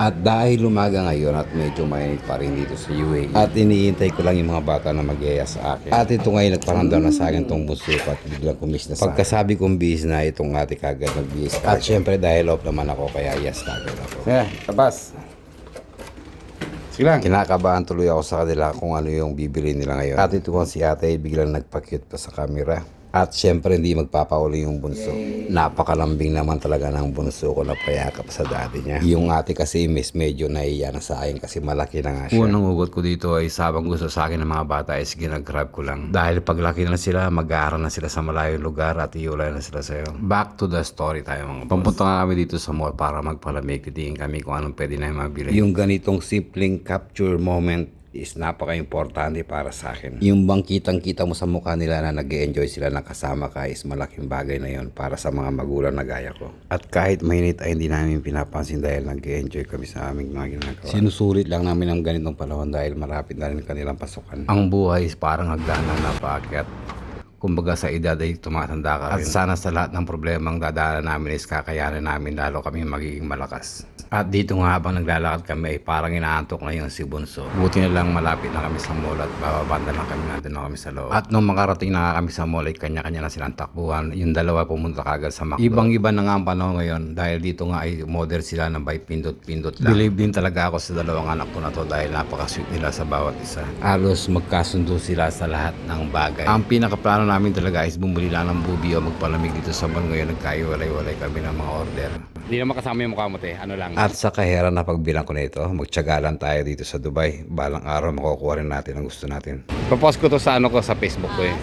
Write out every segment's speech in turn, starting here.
At dahil lumaga ngayon at medyo mainit pa rin dito sa UAE at iniintay ko lang yung mga bata na mag-iya sa akin. At ito ngayon nagparamdam na sa akin tong bunso ko at biglang kumis na sa akin. Pagkasabi kong bis na itong ate kagad nag-bis. At syempre dahil off naman ako kaya yes kagad ako. Yeah, labas. Sige lang. Kinakabahan tuloy ako sa kanila kung ano yung bibili nila ngayon. At ito si ate biglang nagpa-cute pa sa camera. At syempre hindi magpapauli yung bunso. Napakalambing naman talaga ng bunso ko na payakap sa daddy niya. Yung ate kasi medyo naiya na sa akin kasi malaki na nga siya. Unang hugot ko dito ay sabang gusto sa akin ng mga bata is ginag-grab ko lang. Dahil paglaki na sila, mag-aaral na sila sa malayong lugar at iulay na sila sa'yo. Back to the story tayo mga boss. Pumpunta nga kami dito sa mall para magpalamig. Titingin kami kung anong pwede na mabili. Yung ganitong simpleng capture moment is napaka-importante para sa akin. Yung bang kitang-kita mo sa mukha nila na nag-enjoy sila na kasama ka is malaking bagay na yon para sa mga magulang na gaya ko. At kahit mainit ay hindi namin pinapansin dahil nag-enjoy kami sa aming mga ginagawa. Sinusulit lang namin ang ganitong panahon dahil marapit na rin kanilang pasukan. Ang buhay is parang hagdan na napaakyat. Kumbaga sa edad ay tumatanda ka rin. At sana sa lahat ng problemang dadaanan namin is kakayanin namin lalo kami magiging malakas. At dito nga habang naglalakad kami ay parang inaantok na yung si Bunso. Buti na lang malapit na kami sa mall at bababanda lang kami, nandun na kami sa loob. At nung makarating na kami sa mall ay kanya-kanya na silang takbuhan. Yung dalawa pumunta kagad sa McDo. Ibang-iba na nga ang panahon ngayon dahil dito nga ay model sila na by pindot-pindot lang. Believe din talaga ako sa dalawang anak ko na to dahil napaka-sweet nila sa bawat isa. Halos magkasundo sila sa lahat ng bagay. Ang pinakaplano namin talaga is bumuli lang ng bubi o magpalamig dito sa mall ngayon. Nagkaiwalay-walay kami ng mga order. Hindi naman kasama yung mukha mo te, ano lang. At sa kahera na pagbilang ko na ito, magtiyagalan tayo dito sa Dubai. Balang araw makukuha rin natin ang gusto natin. Papost ko to sa ano ko sa Facebook ko eh.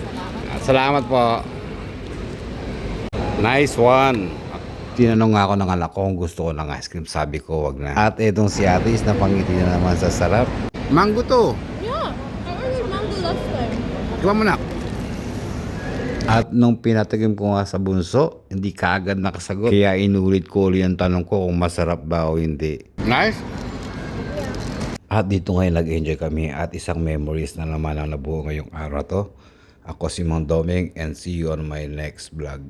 Salamat po. Nice one. Tinanong nga ako ng anak ko kung gusto ko ng ice cream. Sabi ko wag na. At itong si ate is napangiti na naman sa sarap. Mango to. Yeah, I ordered mango last time. Iwan mo na. At nung pinatagim ko nga sa bunso, hindi kaagad nakasagot. Kaya inulit ko ulit ang tanong ko kung masarap ba o hindi. Nice? At dito ngayon nag-enjoy kami at isang memories na naman ang nabuo ngayong araw to. Ako si Mang Doming and see you on my next vlog.